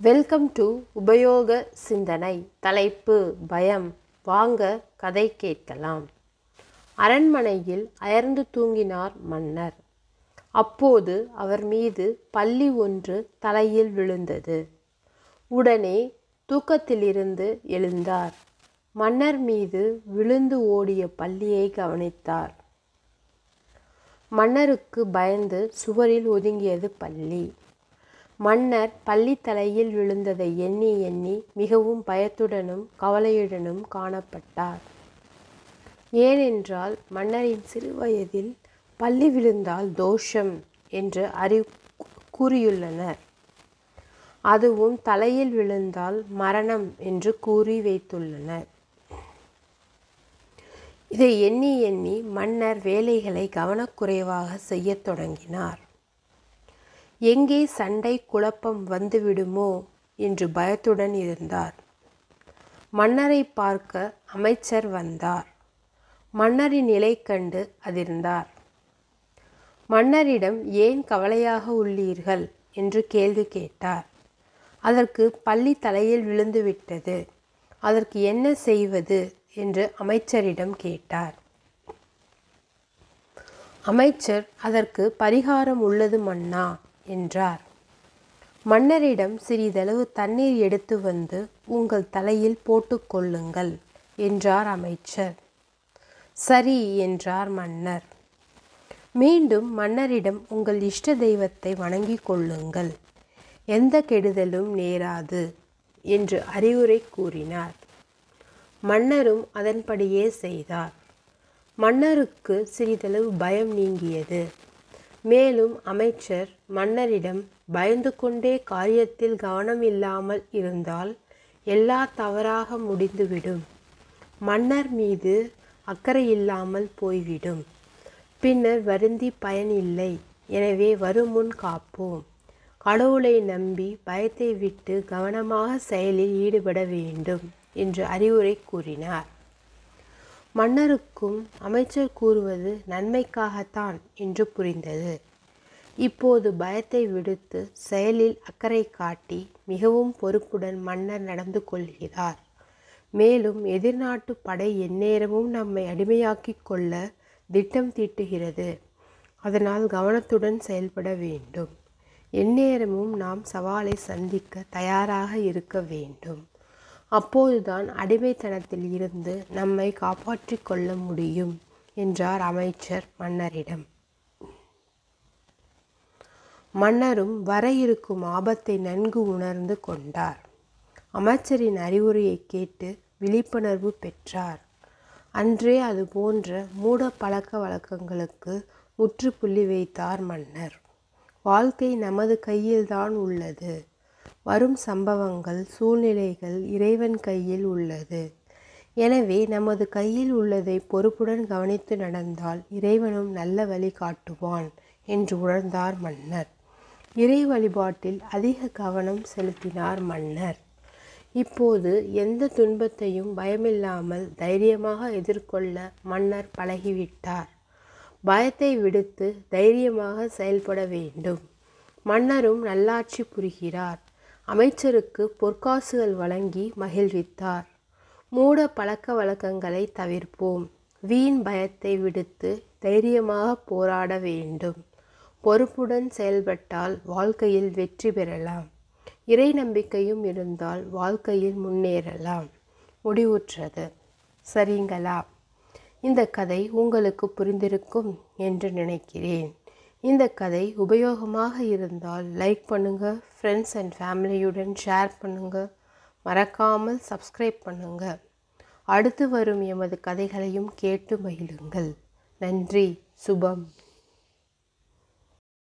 Welcome to உபயோக சிந்தனை. தலைப்பு பயம். வாங்க கதை கேட்கலாம். அரண்மனையில் அயர்ந்து தூங்கினார் மன்னர். அப்போது அவர் மீது பல்லி ஒன்று தலையில் விழுந்தது. உடனே தூக்கத்திலிருந்து எழுந்தார். மன்னர் மீது விழுந்து ஓடிய பல்லியை கவனித்தார். மன்னருக்கு பயந்து சுவரில் ஒதுங்கியது பல்லி. மன்னர் பல்லி தலையில் விழுந்ததை எண்ணி எண்ணி மிகவும் பயத்துடனும் கவலையுடனும் காணப்பட்டார். ஏனென்றால் மன்னரின் சிறு வயதில் பல்லி விழுந்தால் தோஷம் என்று கூறியுள்ளனர். அதுவும் தலையில் விழுந்தால் மரணம் என்று கூறி வைத்துள்ளனர். இதை எண்ணி எண்ணி மன்னர் வேலைகளை கவனக்குறைவாக செய்யத் தொடங்கினார். எங்கே சண்டை குழப்பம் வந்துவிடுமோ என்று பயத்துடன் இருந்தார். மன்னரை பார்க்க அமைச்சர் வந்தார். மன்னரின் நிலை கண்டு அதிர்ந்தார். மன்னரிடம் ஏன் கவலையாக உள்ளீர்கள் என்று கேள்வி கேட்டார். அதற்கு பல்லி தலையில் விழுந்துவிட்டது, அதற்கு என்ன செய்வது என்று அமைச்சரிடம் கேட்டார். அமைச்சர் அதற்கு பரிகாரம் உள்ளது மன்னா என்றார். மன்னரிடம் சிறிதளவு தண்ணீர் எடுத்து வந்து உங்கள் தலையில் போட்டுக்கொள்ளுங்கள் என்றார் அமைச்சர். சரி என்றார் மன்னர். மீண்டும் மன்னரிடம் உங்கள் இஷ்ட தெய்வத்தை வணங்கிக் கொள்ளுங்கள், எந்த கெடுதலும் நேராது என்று அறிவுரை கூறினார். மன்னரும் அதன்படியே செய்தார். மன்னருக்கு சிறிதளவு பயம் நீங்கியது. மேலும் அமைச்சர் மன்னரிடம் பயந்து கொண்டே காரியத்தில் கவனம் இல்லாமல் இருந்தால் எல்லா தவறாக முடிந்துவிடும், மன்னர் மீது அக்கறை இல்லாமல் போய்விடும், பின்னர் வருந்தி பயன் இல்லை. எனவே வருமுன் காப்போம். கடவுளை நம்பி பயத்தை விட்டு கவனமாக செயலில் ஈடுபட வேண்டும் என்று அறிவுரை கூறினார். மன்னருக்கும் அமைச்சர் கூறுவது நன்மைக்காகத்தான் என்று புரிந்தது. இப்போது பயத்தை விடுத்து செயலில் அக்கறை காட்டி மிகவும் பொறுப்புடன் மன்னர் நடந்து கொள்கிறார். மேலும் எதிர்நாட்டு படை எந்நேரமும் நம்மை அடிமையாக்கி கொள்ள திட்டம் தீட்டுகிறது. அதனால் கவனத்துடன் செயல்பட வேண்டும். எந்நேரமும் நாம் சவாலை சந்திக்க தயாராக இருக்க வேண்டும். அப்போதுதான் அடிமைத்தனத்தில் இருந்து நம்மை காப்பாற்றிக் கொள்ள முடியும் என்றார் அமைச்சர் மன்னரிடம். மன்னரும் வர இருக்கும் ஆபத்தை நன்கு உணர்ந்து கொண்டார். அமைச்சரின் அறிவுரையை கேட்டு விழிப்புணர்வு பெற்றார். அன்றே அது போன்ற மூட பழக்க வழக்கங்களுக்கு முற்றுப்புள்ளி வைத்தார் மன்னர். வாழ்க்கை நமது கையில்தான் உள்ளது. வரும் சம்பவங்கள் சூழ்நிலைகள் இறைவன் கையில் உள்ளது. எனவே நமது கையில் உள்ளதை பொறுப்புடன் கவனித்து நடந்தால் இறைவனும் நல்ல வழி காட்டுவான் என்று உணர்ந்தார் மன்னர். இறை வழிபாட்டில் அதிக கவனம் செலுத்தினார் மன்னர். இப்போது எந்த துன்பத்தையும் பயமில்லாமல் தைரியமாக எதிர்கொள்ள மன்னர் பழகிவிட்டார். பயத்தை விடுத்து தைரியமாக செயல்பட வேண்டும். மன்னரும் நல்லாட்சி புரிகிறார். அமைச்சருக்கு பொற்காசுகள் வழங்கி மகிழ்வித்தார். மூட பழக்க வழக்கங்களை தவிர்ப்போம். வீண் பயத்தை விடுத்து தைரியமாக போராட வேண்டும். பொறுப்புடன் செயல்பட்டால் வாழ்க்கையில் வெற்றி பெறலாம். இறை நம்பிக்கையும் இருந்தால் வாழ்க்கையில் முன்னேறலாம். முடிவுற்றது. சரிங்களா? இந்த கதை உங்களுக்கு புரிந்திருக்கும் என்று நினைக்கிறேன். இந்த கதை உபயோகமாக இருந்தால் லைக் பண்ணுங்கள், ஃப்ரெண்ட்ஸ் அண்ட் ஃபேமிலியுடன் ஷேர் பண்ணுங்கள், மறக்காமல் சப்ஸ்கிரைப் பண்ணுங்கள். அடுத்து வரும் எமது கதைகளையும் கேட்டு மகிழுங்கள். நன்றி. சுபம்.